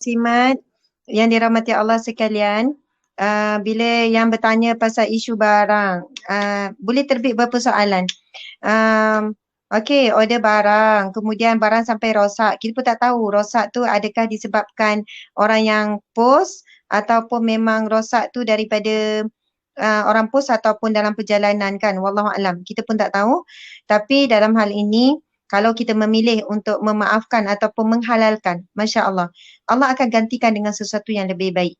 Simat yang dirahmati Allah sekalian, bila yang bertanya pasal isu barang, boleh terbit beberapa soalan. Okey, order barang, kemudian barang sampai rosak. Kita pun tak tahu rosak tu adakah disebabkan orang yang post ataupun memang rosak tu daripada orang post ataupun dalam perjalanan kan. Wallahualam. Kita pun tak tahu. Tapi dalam hal ini, kalau kita memilih untuk memaafkan ataupun menghalalkan, Masya Allah, Allah akan gantikan dengan sesuatu yang lebih baik.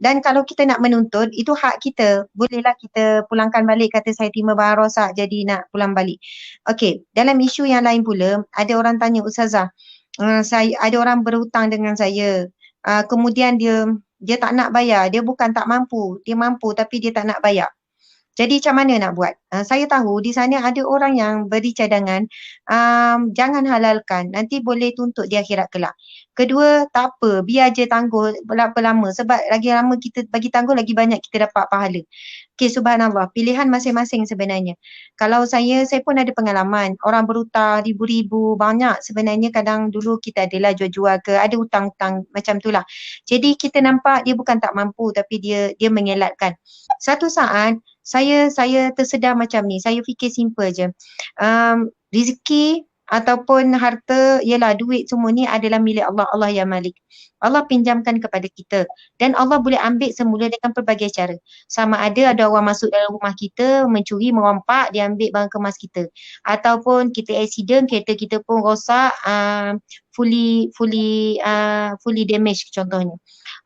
Dan kalau kita nak menuntut, itu hak kita. Bolehlah kita pulangkan balik, kata saya terima barang rosak jadi nak pulang balik. Okey, dalam isu yang lain pula, ada orang tanya, Ustazah, saya ada orang berhutang dengan saya. Kemudian dia tak nak bayar, dia bukan tak mampu, dia mampu tapi dia tak nak bayar. Jadi macam mana nak buat? Saya tahu di sana ada orang yang beri cadangan, jangan halalkan, nanti boleh tuntut di akhirat kelak. Kedua, tak apa, biar je tangguh berapa lama. Sebab lagi lama kita bagi tangguh, lagi banyak kita dapat pahala. Okey, subhanallah, pilihan masing-masing sebenarnya. Kalau saya pun ada pengalaman, orang berhutang ribu-ribu, banyak sebenarnya kadang dulu kita adalah jual-jual ke, ada hutang-hutang macam tu lah. Jadi kita nampak dia bukan tak mampu tapi dia mengelakkan. Satu saat, saya tersedar macam ni. Saya fikir simple je. Rezeki ataupun harta, ialah duit semua ni adalah milik Allah. Allah yang Malik. Allah pinjamkan kepada kita. Dan Allah boleh ambil semula dengan pelbagai cara. Sama ada orang masuk dalam rumah kita, mencuri, merompak, dia ambil barang kemas kita. Ataupun kita accident, kereta kita pun rosak, fully damage contohnya.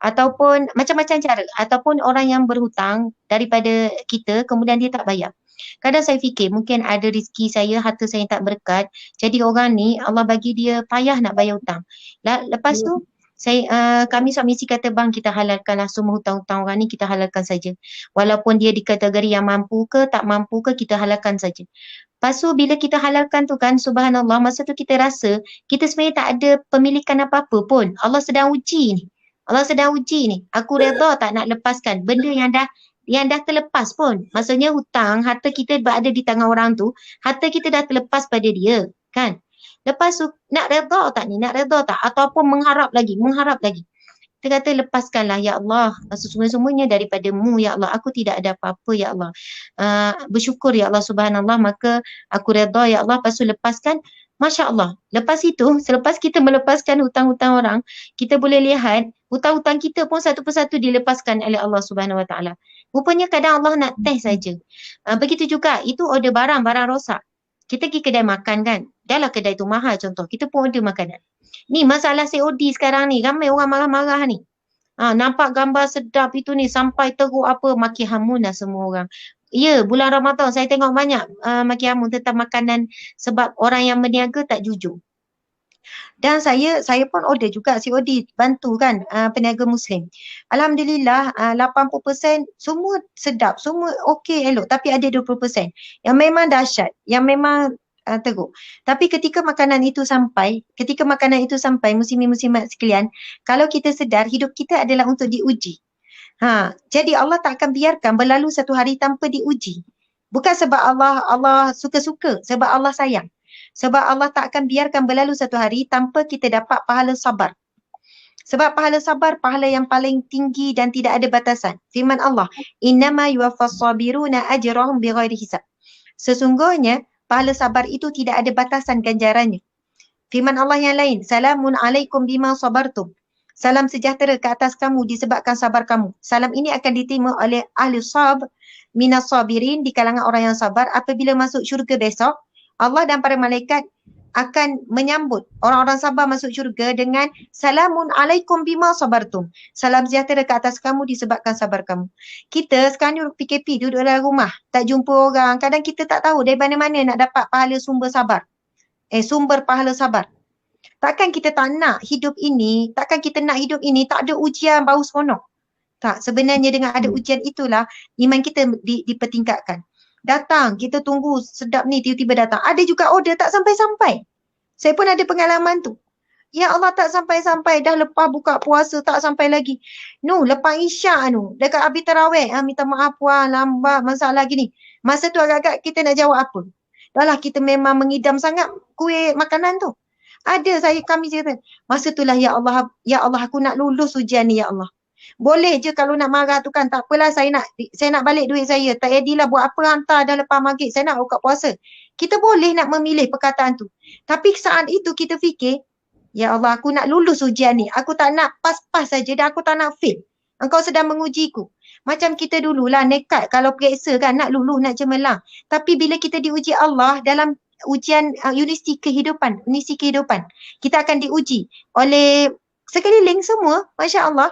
Ataupun macam-macam cara. Ataupun orang yang berhutang daripada kita, kemudian dia tak bayar. Kadang saya fikir mungkin ada rezeki saya, harta saya tak berkat. Jadi orang ni Allah bagi dia payah nak bayar hutang. Lepas tu kami submisi kata bang, kita halalkanlah semua hutang-hutang orang ni, kita halalkan saja. Walaupun dia di kategori yang mampu ke tak mampu ke, kita halalkan saja. Lepas tu bila kita halalkan tu kan, subhanallah, masa tu kita rasa kita sebenarnya tak ada pemilikan apa-apa pun. Allah sedang uji ni. Allah sedang uji ni. Aku redha tak nak lepaskan benda yang dah terlepas pun. Maksudnya hutang, harta kita berada di tangan orang tu, harta kita dah terlepas pada dia, kan? Lepas tu, nak redha tak ni? Nak redha tak? Ataupun mengharap lagi. Kita kata lepaskanlah ya Allah, sesungguhnya daripada-Mu ya Allah, aku tidak ada apa-apa ya Allah. Bersyukur ya Allah subhanallah, maka aku redha ya Allah. Lepas tu lepaskan, Masya Allah. Lepas itu, selepas kita melepaskan hutang-hutang orang, kita boleh lihat hutang-hutang kita pun satu persatu dilepaskan oleh Allah Subhanahu Wa Taala. Rupanya kadang Allah nak test saja. Begitu juga, itu order barang rosak. Kita pergi kedai makan kan, dah lah kedai tu mahal contoh, kita pun order makanan. Ni masalah COD sekarang ni, ramai orang marah-marah ni. Nampak gambar sedap itu ni sampai teruk apa, maki hamun lah semua orang. Ya, bulan Ramadan saya tengok banyak maki hamun tentang makanan sebab orang yang berniaga tak jujur. Dan saya pun order juga COD, bantu kan peniaga Muslim. Alhamdulillah 80% semua sedap, semua okey elok, tapi ada 20% yang memang dahsyat, yang memang teruk. Tapi ketika makanan itu sampai muslimin-muslimat sekalian, kalau kita sedar hidup kita adalah untuk diuji. Jadi Allah tak akan biarkan berlalu satu hari tanpa diuji. Bukan sebab Allah suka-suka, sebab Allah sayang. Sebab Allah tak akan biarkan berlalu satu hari tanpa kita dapat pahala sabar. Sebab pahala sabar, pahala yang paling tinggi dan tidak ada batasan. Firman Allah, innama yuwaffas sabiruna ajrahum bighairi hisab. Sesungguhnya pahala sabar itu tidak ada batasan ganjarannya. Firman Allah yang lain, salamun alaikum bima sabartum. Salam sejahtera ke atas kamu disebabkan sabar kamu. Salam ini akan diterima oleh ahli sabr minas sabirin, di kalangan orang yang sabar. Apabila masuk syurga besok, Allah dan para malaikat akan menyambut orang-orang sabar masuk syurga dengan salamun alaikum bima sabartum. Salam sejahtera ke atas kamu disebabkan sabar kamu. Kita sekarang ni PKP, duduk dalam rumah, tak jumpa orang. Kadang kita tak tahu dari mana-mana nak dapat pahala sumber pahala sabar. Takkan kita nak hidup ini, tak ada ujian baru seronok. Tak, sebenarnya dengan ada ujian itulah iman kita dipertingkatkan. Datang, kita tunggu sedap ni, tiba-tiba datang. Ada juga order tak sampai-sampai. Saya pun ada pengalaman tu. Ya Allah, tak sampai-sampai, dah lepas buka puasa tak sampai lagi. Lepas Isyak dekat habis tarawih, minta maaf puan, lambat, masalah gini. Masa tu agak-agak kita nak jawab apa? Dah lah, kita memang mengidam sangat kuih makanan tu. Kami cerita. Masa itulah ya Allah aku nak lulus ujian ni ya Allah. Boleh je kalau nak marah tu kan, tak apalah, saya nak balik duit saya. Tak jadilah buat apa, hantar dah lepas maghrib, saya nak buka puasa. Kita boleh nak memilih perkataan tu. Tapi saat itu kita fikir, ya Allah aku nak lulus ujian ni. Aku tak nak pas-pas saja dan aku tak nak fail. Engkau sedang mengujiku. Macam kita dululah nekat kalau periksa kan, nak lulus, nak cemerlang. Tapi bila kita diuji Allah dalam ujian universiti kehidupan, kita akan diuji oleh sekeliling semua, Masya Allah.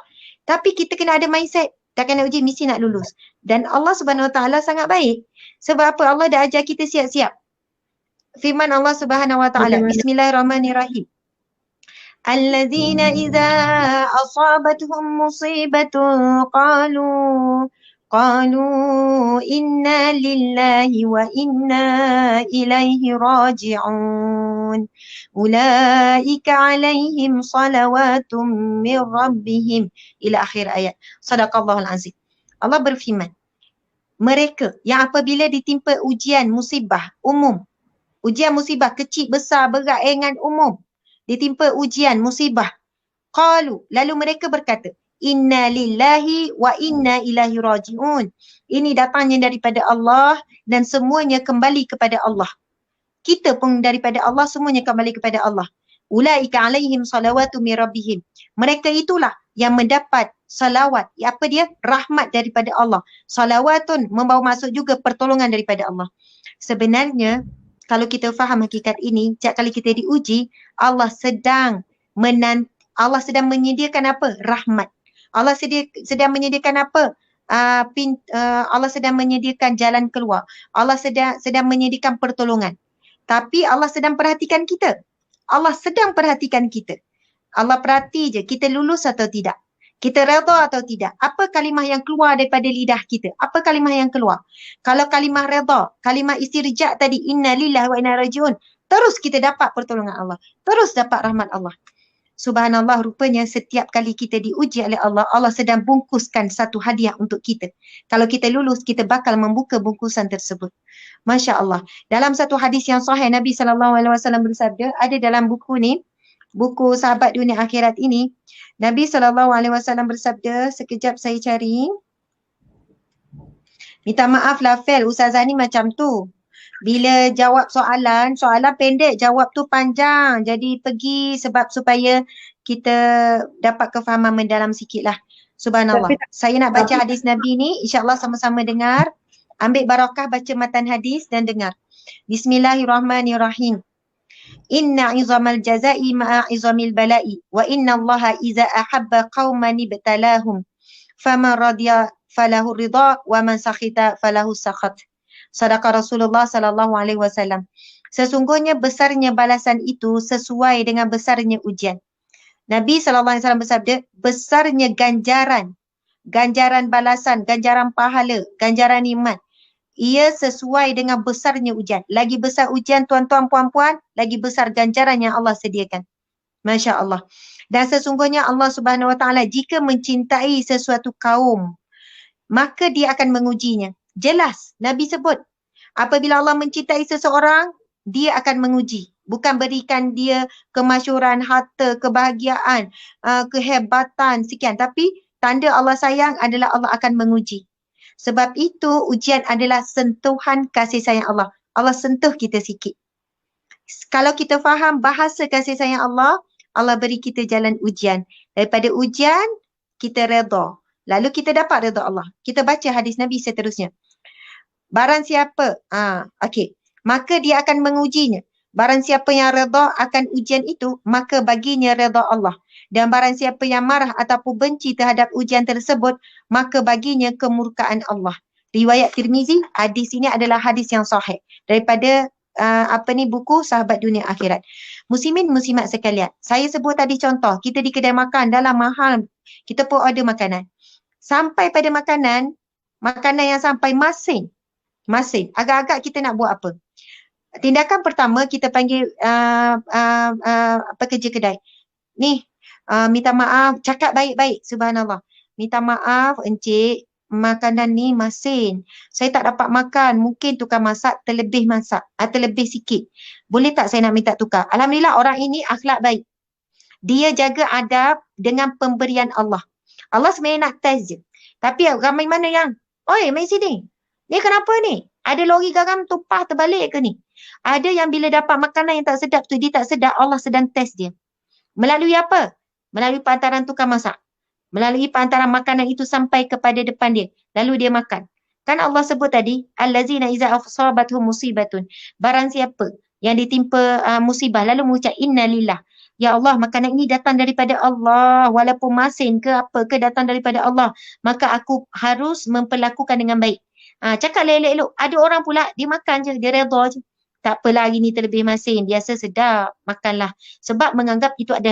Tapi kita kena ada mindset, tak kena uji, mesti nak lulus. Dan Allah Subhanahu Wa Taala sangat baik. Sebab apa? Allah dah ajar kita siap-siap. Firman Allah Subhanahu Wa Taala, Bismillahirrahmanirrahim. Alladzina idza asabatuhum musibatun qalu inna lillahi wa inna ilaihi raji'un. Ulaika alaihim salawatum min rabbihim, ila akhir ayat. Sadaqallahul azim. Allah berfirman, mereka yang apabila ditimpa ujian musibah umum, ujian musibah kecil, besar, berat, ringan, umum, ditimpa ujian musibah, qalu, lalu mereka berkata, inna lillahi wa inna ilaihi raji'un. Ini datangnya daripada Allah dan semuanya kembali kepada Allah. Kita pun daripada Allah, semuanya kembali kepada Allah. Ulaika alaihim salawatu min rabbihim. Mereka itulah yang mendapat salawat. Apa dia? Rahmat daripada Allah. Salawatun membawa masuk juga pertolongan daripada Allah. Sebenarnya kalau kita faham hakikat ini, setiap kali kita diuji, Allah sedang menyediakan apa? Rahmat. Allah sedang menyediakan apa? Allah sedang menyediakan jalan keluar. Allah sedang menyediakan pertolongan. Tapi Allah sedang perhatikan kita. Allah sedang perhatikan kita. Allah perhati je kita lulus atau tidak. Kita redha atau tidak. Apa kalimah yang keluar daripada lidah kita? Apa kalimah yang keluar? Kalau kalimah redha, kalimah istirja' tadi, inna lillahi wa inna rajiun, terus kita dapat pertolongan Allah. Terus dapat rahmat Allah. Subhanallah, rupanya setiap kali kita diuji oleh Allah, Allah sedang bungkuskan satu hadiah untuk kita. Kalau kita lulus, kita bakal membuka bungkusan tersebut. Masya Allah. Dalam satu hadis yang sahih, Nabi SAW bersabda, ada dalam buku ni, buku Sahabat Dunia Akhirat ini, Nabi SAW bersabda, sekejap saya cari. Minta maaf lah Fel, Ustazah ni macam tu. Bila jawab soalan pendek, jawab tu panjang. Jadi pergi sebab supaya kita dapat kefahaman mendalam sikit lah. Subhanallah. Saya nak baca hadis Nabi ni, insyaAllah sama-sama dengar. Ambil barakah, baca matan hadis dan dengar. Bismillahirrahmanirrahim. Inna izamal jazai ma'a izamil bala'i wa inna allaha iza ahabba qawman ibtalahum faman radiya falahu ridha wa man sakhita falahu sakhat. Sadaqa Rasulullah sallallahu alaihi wasallam. Sesungguhnya besarnya balasan itu sesuai dengan besarnya ujian. Nabi sallallahu alaihi wasallam bersabda, besarnya ganjaran balasan, ganjaran pahala, ganjaran nikmat, ia sesuai dengan besarnya ujian. Lagi besar ujian tuan-tuan puan-puan, lagi besar ganjaran yang Allah sediakan. Masya Allah. Dan sesungguhnya Allah Subhanahu Wa Taala jika mencintai sesuatu kaum, maka dia akan mengujinya. Jelas Nabi sebut, apabila Allah mencintai seseorang, dia akan menguji. Bukan berikan dia kemasyhuran, harta, kebahagiaan, kehebatan, sekian. Tapi tanda Allah sayang adalah Allah akan menguji. Sebab itu ujian adalah sentuhan kasih sayang Allah. Allah sentuh kita sikit. Kalau kita faham bahasa kasih sayang Allah, Allah beri kita jalan ujian. Daripada ujian, kita redha. Lalu kita dapat redha Allah. Kita baca hadis Nabi seterusnya. Barang siapa, maka dia akan mengujinya. Barang siapa yang redha akan ujian itu, maka baginya redha Allah. Dan barang siapa yang marah ataupun benci terhadap ujian tersebut, maka baginya kemurkaan Allah. Riwayat Tirmizi, hadis ini adalah hadis yang sahih. Daripada buku Sahabat Dunia Akhirat. Muslimin muslimat sekalian, saya sebut tadi contoh, kita di kedai makan dalam mahal, kita pun order makanan. Sampai pada makanan yang sampai masin. Agak-agak kita nak buat apa? Tindakan pertama, kita panggil pekerja kedai. Ni, minta maaf, cakap baik-baik, subhanallah. Minta maaf encik, makanan ni masin. Saya tak dapat makan. Mungkin tukang masak terlebih sikit. Boleh tak saya nak minta tukar? Alhamdulillah orang ini akhlak baik. Dia jaga adab dengan pemberian Allah. Allah sebenarnya nak test je. Tapi ramai mana yang, oi, main sini. Ni kenapa ni? Ada lori garam tumpah terbalik ke ni? Ada yang bila dapat makanan yang tak sedap tu, dia tak sedap, Allah sedang test dia. Melalui apa? Melalui pantaran tukang masak. Melalui pantaran makanan itu sampai kepada depan dia. Lalu dia makan. Kan Allah sebut tadi, allazina iza asabathum musibatun. Barang siapa yang ditimpa musibah lalu mengucap innalillah. Ya Allah, makanan ini datang daripada Allah. Walaupun masin ke apa ke datang daripada Allah. Maka aku harus memperlakukan dengan baik. Cakap elok-elok. Ada orang pula, dia makan je. Dia redha je. Tak apalah hari ni terlebih masin. Biasa sedap. Makanlah. Sebab menganggap itu adalah